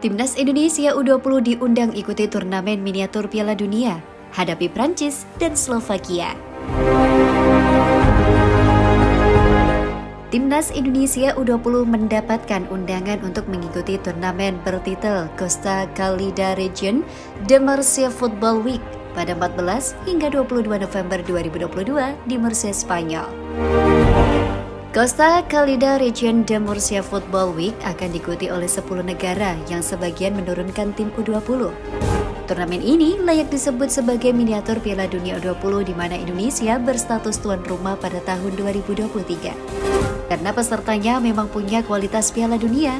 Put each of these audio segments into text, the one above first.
Timnas Indonesia U20 diundang ikuti turnamen miniatur Piala Dunia, hadapi Prancis dan Slovakia. Timnas Indonesia U20 mendapatkan undangan untuk mengikuti turnamen bertitel Costa Calida Region de Murcia Football Week pada 14 hingga 22 November 2022 di Murcia, Spanyol. Costa Calida Region de Murcia Football Week akan diikuti oleh 10 negara yang sebagian menurunkan tim U20. Turnamen ini layak disebut sebagai miniatur Piala Dunia U20 di mana Indonesia berstatus tuan rumah pada tahun 2023. Karena pesertanya memang punya kualitas Piala Dunia.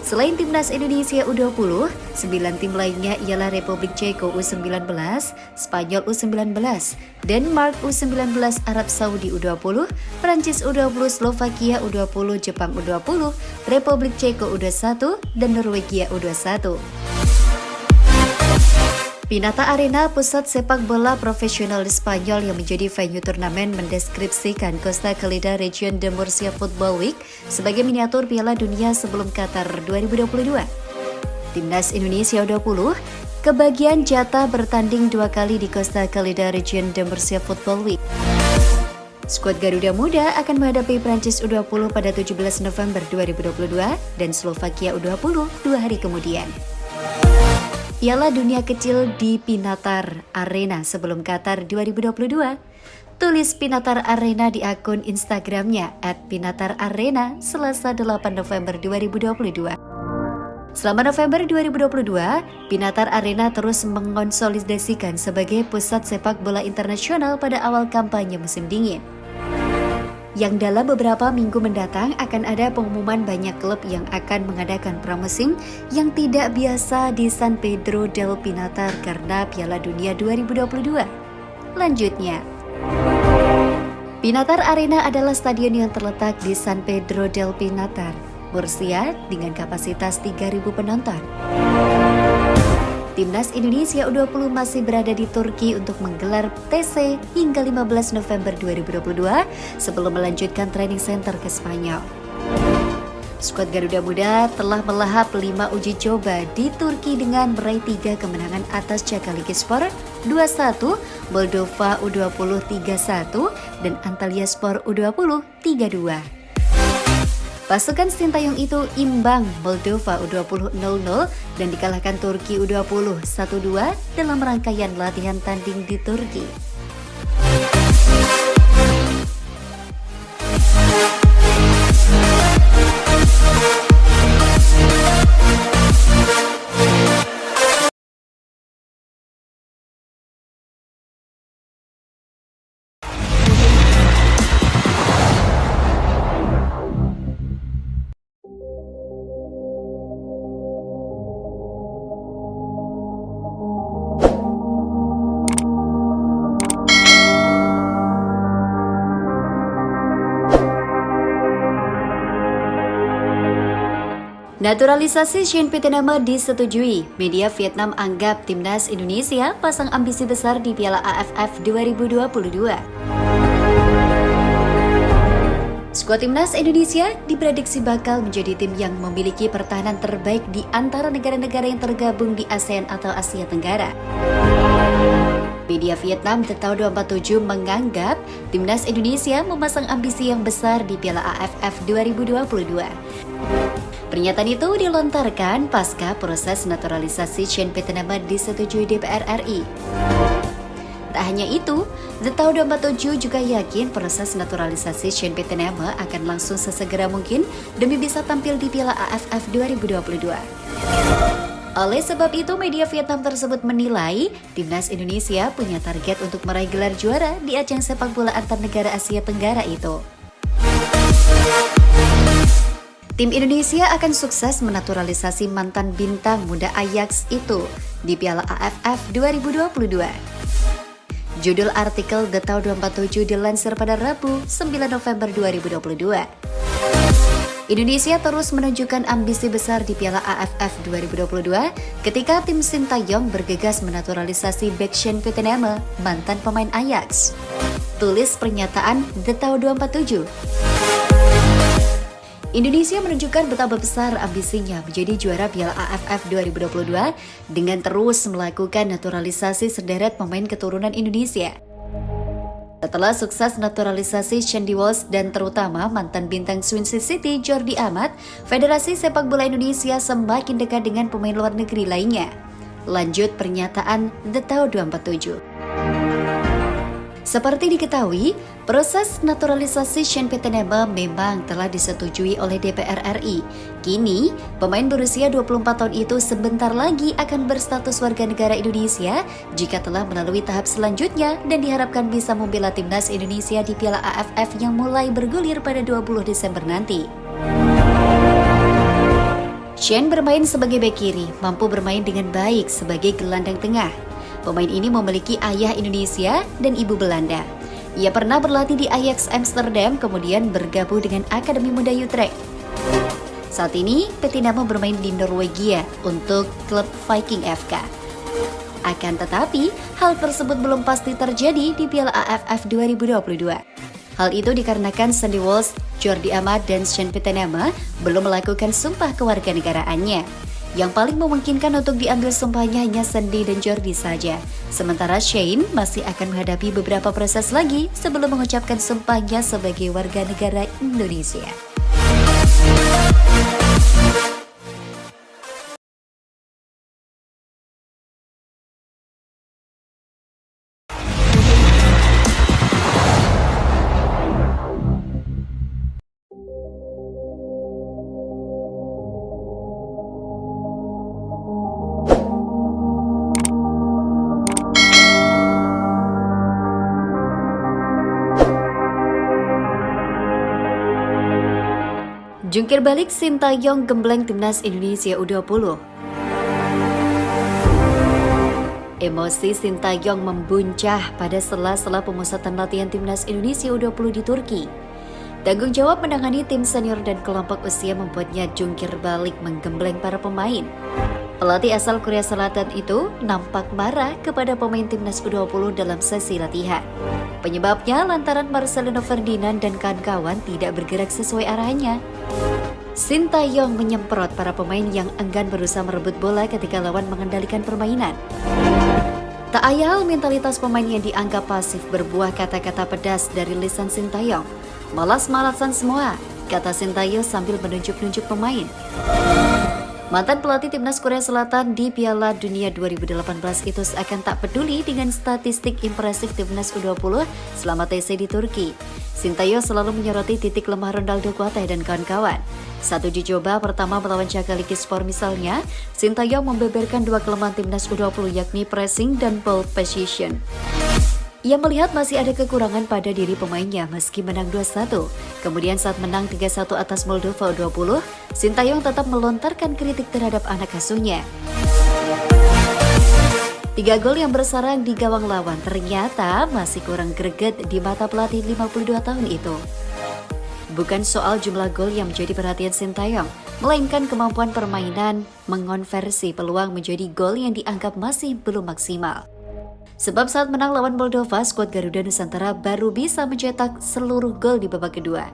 Selain Timnas Indonesia U20, 9 tim lainnya ialah Republik Ceko U19, Spanyol U19, Denmark U19, Arab Saudi U20, Prancis U20, Slovakia U20, Jepang U20, Republik Ceko U21, dan Norwegia U21. Pinata Arena, pusat sepak bola profesional di Spanyol yang menjadi venue turnamen, mendeskripsikan Costa Calida Region de Murcia Football Week sebagai miniatur Piala Dunia sebelum Qatar 2022. Timnas Indonesia U20 kebagian jatah bertanding 2 kali di Costa Calida Region de Murcia Football Week. Skuad Garuda Muda akan menghadapi Prancis U20 pada 17 November 2022 dan Slovakia U20 2 hari kemudian. Piala Dunia kecil di Pinatar Arena sebelum Qatar 2022. Tulis Pinatar Arena di akun Instagramnya @pinatararena Selasa 8 November 2022. Selama November 2022, Pinatar Arena terus mengonsolidasikan sebagai pusat sepak bola internasional pada awal kampanye musim dingin. Yang dalam beberapa minggu mendatang akan ada pengumuman banyak klub yang akan mengadakan pramusim yang tidak biasa di San Pedro del Pinatar karena Piala Dunia 2022. Lanjutnya, Pinatar Arena adalah stadion yang terletak di San Pedro del Pinatar, Murcia dengan kapasitas 3.000 penonton. Timnas Indonesia U20 masih berada di Turki untuk menggelar TC hingga 15 November 2022 sebelum melanjutkan training center ke Spanyol. Skuad Garuda Muda telah melahap 5 uji coba di Turki dengan meraih 3 kemenangan atas Çakallıspor 2-1, Moldova U20 3-1, dan Antalyaspor U20 3-2. Pasukan Sintayong itu imbang Moldova U20 0-0 dan dikalahkan Turki U20 1-2 dalam rangkaian latihan tanding di Turki. Naturalisasi Jean Pieter-Nama disetujui. Media Vietnam anggap Timnas Indonesia pasang ambisi besar di Piala AFF 2022. Skuad Timnas Indonesia diprediksi bakal menjadi tim yang memiliki pertahanan terbaik di antara negara-negara yang tergabung di ASEAN atau Asia Tenggara. Media Vietnam The Tau 247 menganggap Timnas Indonesia memasang ambisi yang besar di Piala AFF 2022. Pernyataan itu dilontarkan pasca proses naturalisasi Jean Pieter-Nama disetujui DPR RI. Tak hanya itu, The Tau 247 juga yakin proses naturalisasi Jean Pieter-Nama akan langsung sesegera mungkin demi bisa tampil di Piala AFF 2022. Oleh sebab itu, media Vietnam tersebut menilai Timnas Indonesia punya target untuk meraih gelar juara di ajang sepak bola antar negara Asia Tenggara itu. Tim Indonesia akan sukses menaturalisasi mantan bintang muda Ajax itu di Piala AFF 2022. Judul artikel The Tau 247 dilansir pada Rabu 9 November 2022. Indonesia terus menunjukkan ambisi besar di Piala AFF 2022 ketika tim Sintayong bergegas menaturalisasi bek Jean Pieter-Nama, mantan pemain Ajax. Tulis pernyataan The Tau 247. Indonesia menunjukkan betapa besar ambisinya menjadi juara Piala AFF 2022 dengan terus melakukan naturalisasi sederet pemain keturunan Indonesia. Setelah sukses naturalisasi Shandy Walsh dan terutama mantan bintang Swansea City Jordi Amat, Federasi Sepak Bola Indonesia semakin dekat dengan pemain luar negeri lainnya. Lanjut pernyataan The Tau 247. Seperti diketahui, proses naturalisasi Sean Petenema memang telah disetujui oleh DPR RI. Kini, pemain berusia 24 tahun itu sebentar lagi akan berstatus warga negara Indonesia jika telah melalui tahap selanjutnya dan diharapkan bisa membela timnas Indonesia di Piala AFF yang mulai bergulir pada 20 Desember nanti. Sean bermain sebagai bek kiri, mampu bermain dengan baik sebagai gelandang tengah. Pemain ini memiliki ayah Indonesia dan ibu Belanda. Ia pernah berlatih di Ajax Amsterdam, kemudian bergabung dengan Akademi Muda Utrecht. Saat ini, Petenema bermain di Norwegia untuk klub Viking FK. Akan tetapi, hal tersebut belum pasti terjadi di Piala AFF 2022. Hal itu dikarenakan Shandy Walsh, Jordi Amat, dan Sean Petenema belum melakukan sumpah kewarganegaraannya. Yang paling memungkinkan untuk diambil sumpahnya hanya Shandy dan Jordi saja. Sementara Shane masih akan menghadapi beberapa proses lagi sebelum mengucapkan sumpahnya sebagai warga negara Indonesia. Jungkir balik Sintayong gembleng timnas Indonesia U20. Emosi Sintayong membuncah pada sela-sela pemusatan latihan timnas Indonesia U20 di Turki. Tanggung jawab menangani tim senior dan kelompok usia membuatnya jungkir balik menggembleng para pemain. Pelatih asal Korea Selatan itu nampak marah kepada pemain timnas U20 dalam sesi latihan. Penyebabnya lantaran Marcelino Ferdinand dan kawan-kawan tidak bergerak sesuai arahannya. Sintayong menyemprot para pemain yang enggan berusaha merebut bola ketika lawan mengendalikan permainan. Tak ayal mentalitas pemain yang dianggap pasif berbuah kata-kata pedas dari lisan Sintayong. Malas-malasan semua, kata Sintayong sambil menunjuk-nunjuk pemain. Mantan pelatih timnas Korea Selatan di Piala Dunia 2018 itu seakan tak peduli dengan statistik impresif timnas U20 selama TC di Turki. Sintayong selalu menyoroti titik lemah Ronaldo Kuateh dan kawan-kawan. Saat uji coba pertama melawan Cagliari misalnya, Sintayong membeberkan dua kelemahan timnas U20 yakni pressing dan ball position. Ia melihat masih ada kekurangan pada diri pemainnya meski menang 2-1. Kemudian saat menang 3-1 atas Moldova U20, Sintayong tetap melontarkan kritik terhadap anak asuhnya. 3 gol yang bersarang di gawang lawan ternyata masih kurang greget di mata pelatih 52 tahun itu. Bukan soal jumlah gol yang menjadi perhatian Sintayong, melainkan kemampuan permainan mengonversi peluang menjadi gol yang dianggap masih belum maksimal. Sebab saat menang lawan Moldova, skuad Garuda Nusantara baru bisa mencetak seluruh gol di babak kedua.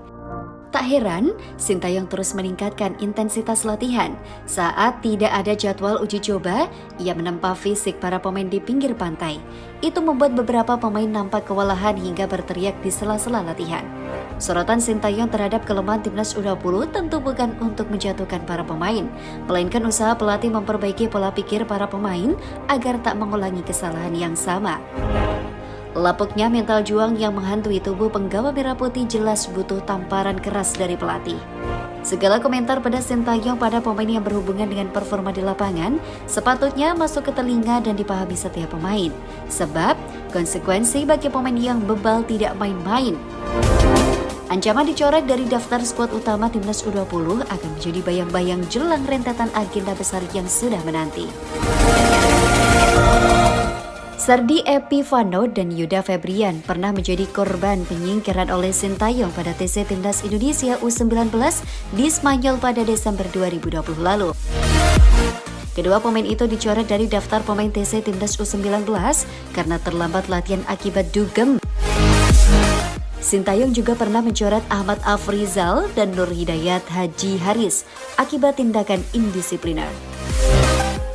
Tak heran, Sintayong terus meningkatkan intensitas latihan. Saat tidak ada jadwal uji coba, ia menempa fisik para pemain di pinggir pantai. Itu membuat beberapa pemain nampak kewalahan hingga berteriak di sela-sela latihan. Sorotan Sintayong terhadap kelemahan timnas U20 tentu bukan untuk menjatuhkan para pemain, melainkan usaha pelatih memperbaiki pola pikir para pemain agar tak mengulangi kesalahan yang sama. Lapuknya mental juang yang menghantui tubuh penggawa merah putih jelas butuh tamparan keras dari pelatih. Segala komentar pada Sintayong pada pemain yang berhubungan dengan performa di lapangan sepatutnya masuk ke telinga dan dipahami setiap pemain. Sebab konsekuensi bagi pemain yang bebal tidak main-main. Ancaman dicoret dari daftar skuad utama timnas U20 akan menjadi bayang-bayang jelang rentetan agenda besar yang sudah menanti. Sardi Epifano dan Yuda Febrian pernah menjadi korban penyingkiran oleh Sintayong pada TC Timnas Indonesia U19 di Spanyol pada Desember 2020 lalu. Kedua pemain itu dicoret dari daftar pemain TC Timnas U19 karena terlambat latihan akibat dugem. Sintayong juga pernah mencoret Ahmad Afrizal dan Nur Hidayat Haji Haris akibat tindakan indisipliner.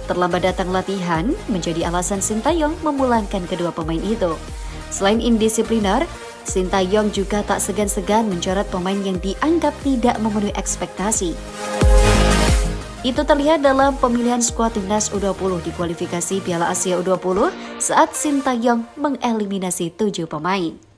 Terlambat datang latihan menjadi alasan Sintayong memulangkan kedua pemain itu. Selain indisipliner, Sintayong juga tak segan-segan mencoret pemain yang dianggap tidak memenuhi ekspektasi. Itu terlihat dalam pemilihan skuad timnas U20 di kualifikasi Piala Asia U20 saat Sintayong mengeliminasi 7 pemain.